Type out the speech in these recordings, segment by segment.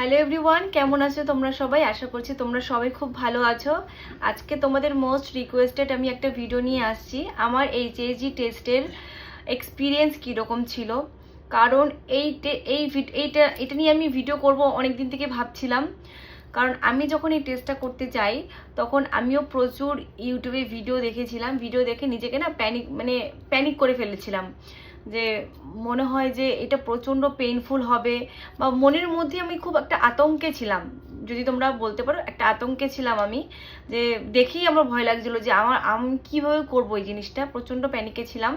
Hello everyone, কেমন আছো তোমরা সবাই? আশা করছি তোমরা সবাই খুব ভালো আছো। আজকে তোমাদের মোস্ট রিকোয়েস্টেড আমি একটা ভিডিও নিয়ে আসছি, আমার এইচএসজি টেস্টের এক্সপিরিয়েন্স কীরকম ছিল। কারণ এইটা নিয়ে আমি ভিডিও করব অনেক দিন থেকে ভাবছিলাম। কারণ আমি যখন এই টেস্টটা করতে যাই তখন আমিও প্রচুর ইউটিউবে ভিডিও দেখেছিলাম, ভিডিও দেখে নিজেকে না প্যানিক করে ফেলেছিলাম যে মনে হয় যে এটা প্রচণ্ড পেইনফুল হবে, বা মনের মধ্যে আমি খুব একটা আতঙ্কে ছিলাম, যদি তোমরা বলতে পারো একটা আতঙ্কে ছিলাম আমি, যে দেখেই আমার ভয় লাগছিল যে আমি কীভাবে করবো এই জিনিসটা, প্রচণ্ড প্যানিকে ছিলাম।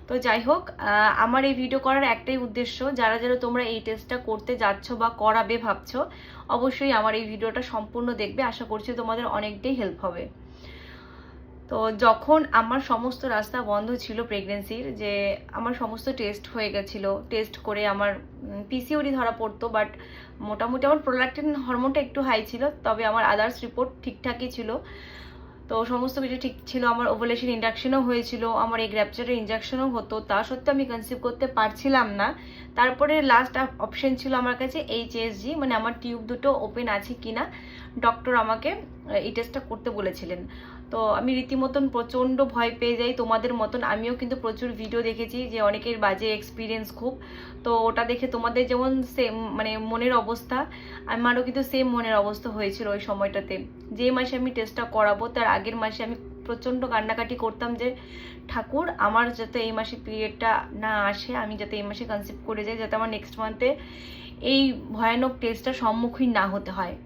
তো যাই হোক, আমার এই ভিডিও করার একটাই উদ্দেশ্য, যারা যারা তোমরা এই টেস্টটা করতে যাচ্ছ বা করাবে ভাবছো, অবশ্যই আমার এই ভিডিওটা সম্পূর্ণ দেখবে, আশা করছি তোমাদের অনেকটাই হেল্প হবে। তো যখন আমার সমস্ত রাস্তা বন্ধ ছিল প্রেগনেন্সির, যে আমার সমস্ত টেস্ট হয়ে গেছিলো, টেস্ট করে আমার পিসিওডি ধরা পড়তো, বাট মোটামুটি আমার প্রোল্যাক্টিন হরমোনটা একটু হাই ছিল, তবে আমার আদার্স রিপোর্ট ঠিকঠাকই ছিল। তো সমস্ত কিছু ঠিক ছিল, আমার ওভুলেশন ইন্ডাকশনও হয়েছিল, আমার এই গ্র্যাপচারের ইনজেকশনও হতো, তা সত্ত্বেও আমি কনসিভ করতে পারছিলাম না। তারপরে লাস্ট অপশন ছিল আমার কাছে এইচএসজি, মানে আমার টিউব দুটো ওপেন আছে কিনা। ডক্টর আমাকে এই টেস্টটা করতে বলেছিলেন। তো আমি রীতিমতন প্রচণ্ড ভয় পেয়ে যাই, তোমাদের মতন আমিও কিন্তু প্রচুর ভিডিও দেখেছি যে অনেকের বাজে এক্সপিরিয়েন্স খুব। তো ওটা দেখে তোমাদের যেমন সেম মনের অবস্থা, আমারও কিন্তু সেম মনের অবস্থা হয়েছিল ওই সময়টাতে। যে মাসে আমি টেস্টটা করাবো তার আগের মাসে আমি প্রচণ্ড কান্নাকাটি করতাম যে ঠাকুর, আমার যাতে এই মাসে পিরিয়ডটা না আসে, আমি যাতে এই মাসে কনসিভ করে যাই, যাতে আমার নেক্সট মান্থে এই ভয়ানক টেস্টটার সম্মুখীন না হতে হয়।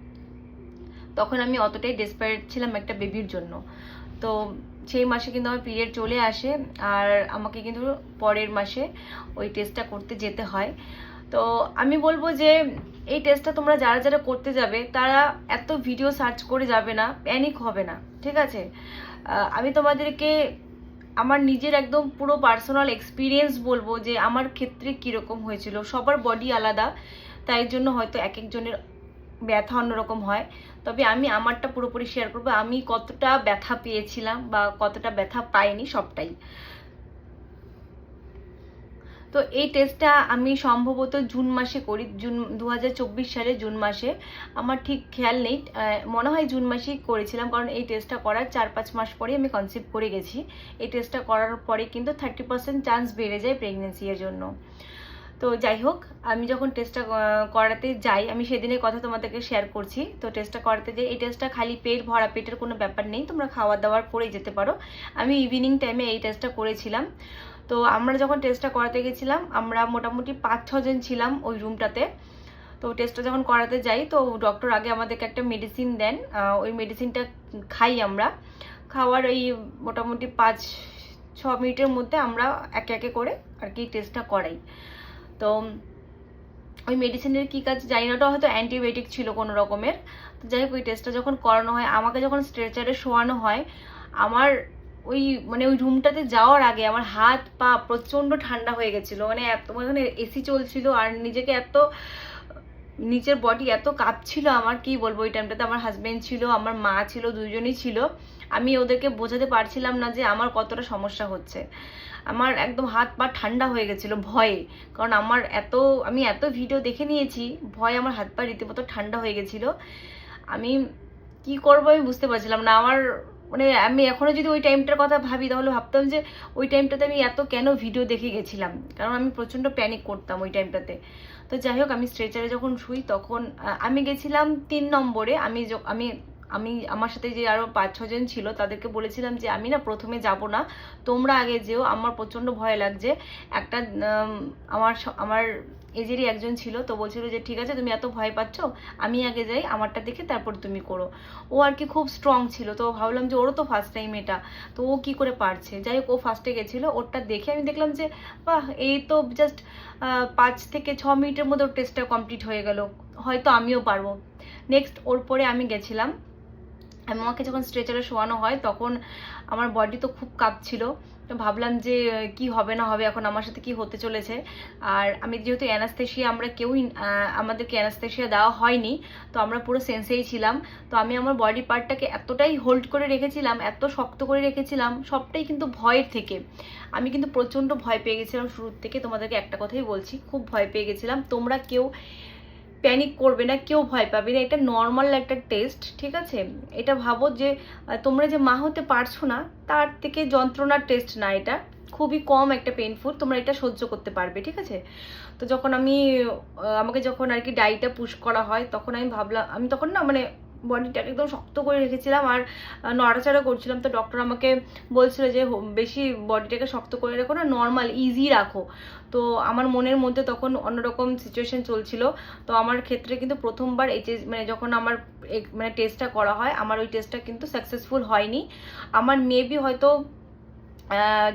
তখন আমি অতটাই ডেসপারেট ছিলাম একটা বেবির জন্য। তো সেই মাসে কিন্তু আমার পিরিয়ড চলে আসে, আর আমাকে কিন্তু পরের মাসে ওই টেস্টটা করতে যেতে হয়। তো আমি বলবো যে এই টেস্টটা তোমরা যারা যারা করতে যাবে তারা এত ভিডিও সার্চ করে যাবে না, প্যানিক হবে না, ঠিক আছে? আমি তোমাদেরকে আমার নিজের একদম পুরো পার্সোনাল এক্সপিরিয়েন্স বলবো যে আমার ক্ষেত্রে কীরকম হয়েছিল। সবার বডি আলাদা, তাই জন্য হয়তো এক একজনের ব্যথা অন্যরকম হয়, তবে আমি আমারটা পুরোপুরি শেয়ার করবো, আমি কতটা ব্যথা পেয়েছিলাম বা কতটা ব্যথা পাইনি সবটাই। তো এই টেস্টটা আমি সম্ভবত জুন মাসে করি, জুন 2024 সালে জুন মাসে, আমার ঠিক খেয়াল নেই, মনে হয় জুন মাসেই করেছিলাম, কারণ এই টেস্টটা করার 4-5 মাস পরে আমি কনসিভ করে গেছি। এই টেস্টটা করার পরে কিন্তু 30% চান্স বেড়ে যায় প্রেগনেন্সি এর জন্য। তো যাই হোক, আমি যখন টেস্টটা করাতে যাই, আমি সেদিনের কথা তোমাদেরকে শেয়ার করছি। তো টেস্টটা করাতে যাই, এই টেস্টটা খালি পেট ভরা, পেটের কোনো ব্যাপার নেই, তোমরা খাওয়া দাওয়ার করেই যেতে পারো। আমি ইভিনিং টাইমে এই টেস্টটা করেছিলাম। তো আমরা যখন টেস্টটা করাতে গেছিলাম, আমরা মোটামুটি 5-6 জন ছিলাম ওই রুমটাতে। তো টেস্টটা যখন করাতে যাই, তো ডক্টর আগে আমাদেরকে একটা মেডিসিন দেন, ওই মেডিসিনটা খাই আমরা। খাওয়ার এই মোটামুটি 5-6 মিনিটের মধ্যে আমরা একে একে করে আর কি টেস্টটা করাই। তো ওই মেডিসিনের কী কাজ জানি না, ওটা হয়তো অ্যান্টিবায়োটিক ছিল কোনো রকমের। তো যাই হোক, ওই টেস্টটা যখন করানো হয়, আমাকে যখন স্ট্রেচারে শোয়ানো হয়, আমার ওই ওই রুমটাতে যাওয়ার আগে আমার হাত পা প্রচণ্ড ঠান্ডা হয়ে গেছিলো, এত এসি চলছিল, আর নিজেকে এত নিচের বডি এত কাঁপছিল আমার, কি বলবো। ওই টাইমটাতে আমার হাজব্যান্ড ছিল, আমার মা ছিল, দুজনই ছিল। আমি ওদেরকে বোঝাতে পারছিলাম না যে আমার কতটা সমস্যা হচ্ছে। আমার একদম হাত পা ঠান্ডা হয়ে গেছিলো ভয়ে, কারণ আমি এত ভিডিও দেখে নিয়েছি, ভয়ে আমার হাত পা রীতিমতো ঠান্ডা হয়ে গেছিলো। আমি কি করবো আমি বুঝতে পারছিলাম না। আমার আমি এখনো যদি ওই টাইমটার কথা ভাবি, তাহলে ভাবতাম যে ওই টাইমটাতে আমি এত কেন ভিডিও দেখে গেছিলাম, কারণ আমি প্রচণ্ড প্যানিক করতাম ওই টাইমটাতে। তো যাই হোক, আমি স্ট্রেচারে যখন শুই তখন আমি গেছিলাম 3 নম্বরে। আমি আমি আমার সাথে যে আরও 5-6 জন ছিল তাদেরকে বলেছিলাম যে আমি না প্রথমে যাব না, তোমরা আগে যেও, আমার প্রচণ্ড ভয় লাগছে। একটা আমার এজেরই একজন ছিল, তো বলছিল যে ঠিক আছে তুমি এত ভয় পাচ্ছ, আমি আগে যাই, আমারটা দেখে তারপর তুমি করো। ও আর কি খুব স্ট্রং ছিল, তো ভাবলাম যে ওরও তো ফার্স্ট টাইম এটা, তো ও কী করে পারছে। যাই হোক, ও ফার্স্টে গেছিলো, ওরটা দেখে আমি দেখলাম যে বাহ, এই তো জাস্ট 5 থেকে 6 মিনিটের মধ্যে ওর টেস্টটা কমপ্লিট হয়ে গেল, হয়তো আমিও পারবো। নেক্সট ওর পরে আমি গেছিলাম। আমাকে যখন স্ট্রেচারে শোয়ানো হয় তখন আমার বডি তো খুব কাঁপছিল, তো ভাবলাম যে কি হবে না হবে, এখন আমার সাথে কি হতে চলেছে। আর আমি যেহেতু অ্যানাস্থেশিয়া, আমরা কেউই আমাদেরকে অ্যানাস্থেশিয়া দেওয়া হয়নি, তো আমরা পুরো সেন্সেই ছিলাম। তো আমি আমার বডি পার্টটাকে এতটাই হোল্ড করে রেখেছিলাম, এত শক্ত করে রেখেছিলাম, সবটাই কিন্তু ভয়ের থেকে। আমি কিন্তু প্রচণ্ড ভয় পেয়ে গেছিলাম শুরুর থেকে, তোমাদেরকে একটা কথাই বলছি, খুব ভয় পেয়ে গেছিলাম। তোমরা কেউ প্যানিক করবে না, কেউ ভয় পাবে না, এটা নর্মাল একটা টেস্ট, ঠিক আছে? এটা ভাবো যে তোমরা যে মা হতে পারছো না তার থেকে যন্ত্রণার টেস্ট না, এটা খুবই কম একটা পেইনফুল, তোমরা এটা সহ্য করতে পারবে, ঠিক আছে? তো যখন আমাকে যখন আর কি ডাইটা পুশ করা হয়, তখন আমি ভাবলাম, আমি তখন না মানে বডিটাকে একদম শক্ত করে রেখেছিলাম আর নড়াচড়া করছিলাম। তো ডক্টর আমাকে বলছিল যে বেশি বডিটাকে শক্ত করে রেখো না, নর্মাল ইজি রাখো। তো আমার মনের মধ্যে তখন অন্যরকম সিচুয়েশন চলছিল। তো আমার ক্ষেত্রে কিন্তু প্রথমবার মানে যখন আমার মানে টেস্টটা করা হয়, আমার ওই টেস্টটা কিন্তু সাকসেসফুল হয়নি। আমার মেবি হয়তো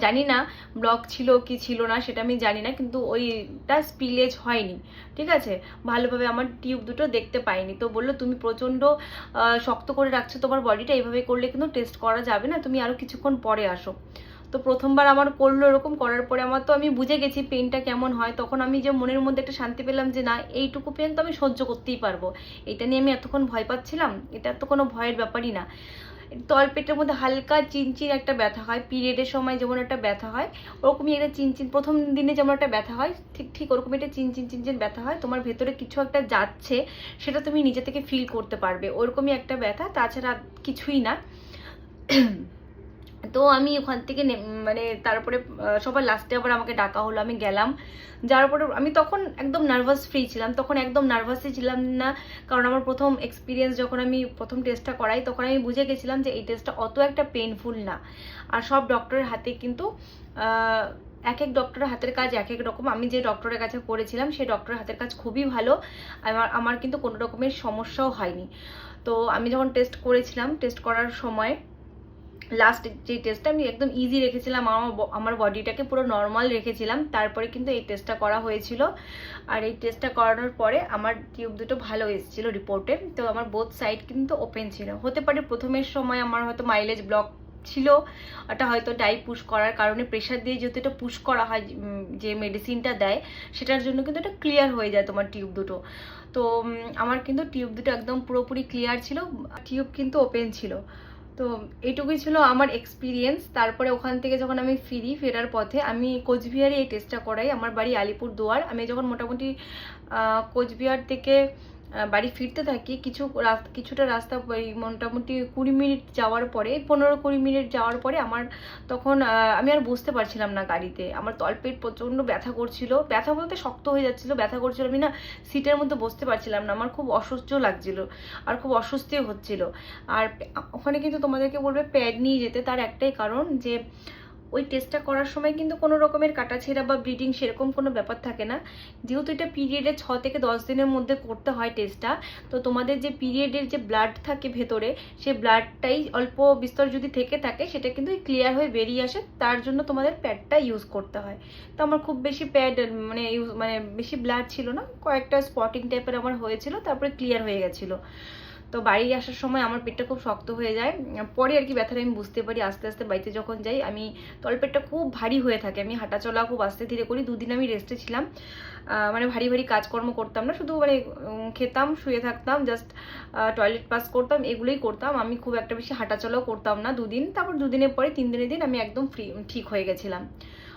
জানি না ব্লক ছিল কি ছিল না, সেটা আমি জানি না, কিন্তু ওইটা স্পিলেজ হয়নি, ঠিক আছে? ভালোভাবে আমার টিউব দুটো দেখতে পাইনি। তো বললো তুমি প্রচণ্ড শক্ত করে রাখছো তোমার বডিটা, এইভাবে করলে কিন্তু টেস্ট করা যাবে না, তুমি আরও কিছুক্ষণ পরে আসো। তো প্রথমবার আমার করলো এরকম, করার পরে তো আমি বুঝে গেছি পেনটা কেমন হয়। তখন আমি যে মনের মধ্যে একটা শান্তি পেলাম যে না, এইটুকু পেন তো আমি সহ্য করতেই পারবো, এটা নিয়ে আমি এতক্ষণ ভয় পাচ্ছিলাম, এটা তো কোনো ভয়ের ব্যাপারই না। তলপেটের মধ্যে হালকা চিনচিন একটা ব্যথা হয়, পিরিয়ডের সময় যেমন একটা ব্যথা হয় ওরকমই একটা চিনচিন, প্রথম দিনে যেমন একটা ব্যথা হয় ঠিক ওরকম একটা চিনচিন ব্যথা হয়। তোমার ভেতরে কিছু একটা যাচ্ছে, সেটা তুমি নিজে থেকে ফিল করতে পারবে, ওরকমই একটা ব্যথা, তাছাড়া কিছুই না। তো আমি ওখান থেকে মানে তারপরে সবার লাস্টে আবার আমাকে ডাকা হলো, আমি গেলাম। যার পরে আমি তখন একদম নার্ভাস ফ্রি ছিলাম, তখন একদম নার্ভাসই ছিলাম না, কারণ আমার প্রথম এক্সপিরিয়েন্স, যখন আমি প্রথম টেস্টটা করাই তখন আমি বুঝে গেছিলাম যে এই টেস্টটা অত একটা পেনফুল না। আর সব ডক্টরের হাতে কিন্তু এক এক ডক্টরের হাতের কাজ এক এক রকম। আমি যে ডক্টরের কাছে করেছিলাম সেই ডক্টরের হাতের কাজ খুবই ভালো, আমার কিন্তু কোনো রকমের সমস্যাও হয়নি। তো আমি যখন টেস্ট করেছিলাম, টেস্ট করার সময় লাস্ট যে টেস্টটা আমি একদম ইজি রেখেছিলাম, আমার বডিটাকে পুরো নর্মাল রেখেছিলাম, তারপরে কিন্তু এই টেস্টটা করা হয়েছিল। আর এই টেস্টটা করানোর পরে আমার টিউব দুটো ভালো এসেছিলো রিপোর্টে। তো আমার বোথ সাইড কিন্তু ওপেন ছিল। হতে পারে প্রথমের সময় আমার হয়তো মাইলেজ ব্লক ছিল, ওটা হয়তো ডাই পুশ করার কারণে, প্রেশার দিয়ে যেহেতু এটা পুশ করা হয়, যে মেডিসিনটা দেয় সেটার জন্য কিন্তু এটা ক্লিয়ার হয়ে যায় তোমার টিউব দুটো। তো আমার কিন্তু টিউব দুটো একদম পুরোপুরি ক্লিয়ার ছিল, টিউব কিন্তু ওপেন ছিল। তো এইটুকুই ছিল আমার এক্সপিরিয়েন্স। তারপরে ওখান থেকে যখন আমি ফেরার পথে আমি কোচবিহারে এই টেস্টটা করাই, আমার বাড়ি আলিপুরদুয়ার। আমি যখন মোটামুটি কোচবিহার থেকে বাড়ি ফিরতে থাকি, কিছুটা রাস্তা মোটামুটি 20 মিনিট যাওয়ার পরে, 15-20 মিনিট যাওয়ার পরে আমার তখন আমি আর বসতে পারছিলাম না গাড়িতে, আমার তলপেট প্রচণ্ড ব্যথা করছিল, ব্যথা বলতে শক্ত হয়ে যাচ্ছিল, ব্যথা করছিল, আমি না সিটের মধ্যে বসতে পারছিলাম না, আমার খুব অসহ্য লাগছিল আর খুব অস্বস্তিও হচ্ছিল। আর ওখানে কিন্তু তোমাদেরকে বলবে প্যাড নিয়ে যেতে, তার একটাই কারণ যে ওই টেস্টটা করার সময় কিন্তু কোনো রকমের কাটাছেঁড়া বা ব্লিডিং সেরকম কোনো ব্যাপার থাকে না, যেহেতু এটা পিরিয়ডের 6 থেকে 10 দিনের মধ্যে করতে হয় টেস্টটা। তো তোমাদের যে পিরিয়ডের যে ব্লাড থাকে ভেতরে, সেই ব্লাডটাই অল্প বিস্তর যদি থেকে থাকে সেটা কিন্তু ক্লিয়ার হয়ে বেরিয়ে আসে, তার জন্য তোমাদের প্যাডটা ইউজ করতে হয়। তো আমার খুব বেশি প্যাড মানে বেশি ব্লাড ছিল না, কয়েকটা স্পটিং টাইপের আমার হয়েছিল, তারপরে ক্লিয়ার হয়ে গেছিলো। তো বাড়ি আসার সময় আমার পেটটা খুব শক্ত হয়ে যায়, পরে আর কি ব্যথাটা আমি বুঝতে পারি আস্তে আস্তে। বাড়িতে যখন যাই আমি তলপেটটা খুব ভারী হয়ে থাকে, আমি হাঁটাচলা খুব আস্তে ধীরে করি। 2 দিন আমি রেস্টে ছিলাম, মানে ভারী কাজকর্ম করতাম না, শুধু মানে খেতাম, শুয়ে থাকতাম, জাস্ট টয়লেট পাস করতাম, এগুলোই করতাম। আমি খুব একটা বেশি হাঁটাচলাও করতাম না 2 দিন। তারপর 2 দিনের পরে 3 দিনের দিন আমি একদম ঠিক হয়ে গেছিলাম।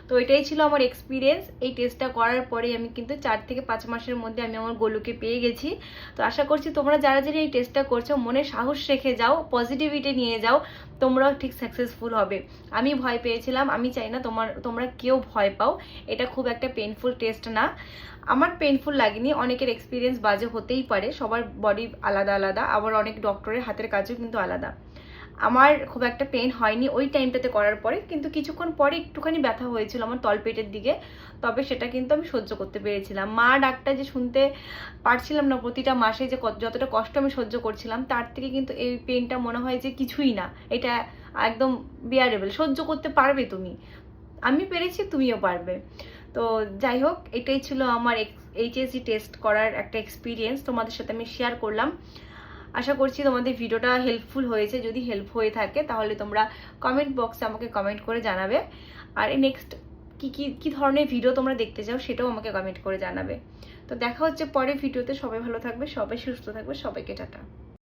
তো এটাই ছিল আমার এক্সপিরিয়েন্স। এই টেস্টটা করার পরে আমি কিন্তু 4 থেকে 5 মাসের মধ্যে আমি আমার গোলুকে পেয়ে গেছি। তো আশা করছি তোমরা যারা এই টেস্টটা করছো মনে সাহস রেখে যাও, পজিটিভিটি নিয়ে যাও, তোমরাও ঠিক সাকসেসফুল হবে। আমি ভয় পেয়েছিলাম, আমি চাই না তোমরা কেউ ভয় পাও। এটা খুব একটা পেনফুল টেস্ট না, আমার পেনফুল লাগেনি, অনেকের এক্সপিরিয়েন্স বাজে হতেই পারে, সবার বডি আলাদা আলাদা, আবার অনেক ডক্টরের হাতের কাজও কিন্তু আলাদা। আমার খুব একটা পেন হয়নি ওই টাইমটাতে করার পরে, কিন্তু কিছুক্ষণ পরে একটুখানি ব্যথা হয়েছিল আমার তলপেটের দিকে, তবে সেটা কিন্তু আমি সহ্য করতে পেরেছিলাম। মা ডাকটা যে শুনতে পারছিলাম না প্রতিটা মাসে, যে যতটা কষ্ট আমি সহ্য করছিলাম, তার থেকে কিন্তু এই পেনটা মনে হয় যে কিছুই না, এটা একদম বিয়ারেবল, সহ্য করতে পারবে তুমি, আমি পেরেছি, তুমিও পারবে। তো যাই হোক, এটাই ছিল আমার HSG টেস্ট করার একটা এক্সপিরিয়েন্স, তোমাদের সাথে আমি শেয়ার করলাম। আশা করছি তোমাদের ভিডিওটা হেল্পফুল হয়েছে। যদি হেল্প হয়ে থাকে তাহলে তোমরা কমেন্ট বক্সে আমাকে কমেন্ট করে জানাবে, আর নেক্সট কি ধরনের ভিডিও তোমরা দেখতে চাও সেটাও আমাকে কমেন্ট করে জানাবে। তো দেখা হচ্ছে পরের ভিডিওতে। সবাই ভালো থাকবে, সবাই সুস্থ থাকবে, সবাইকে টাটা।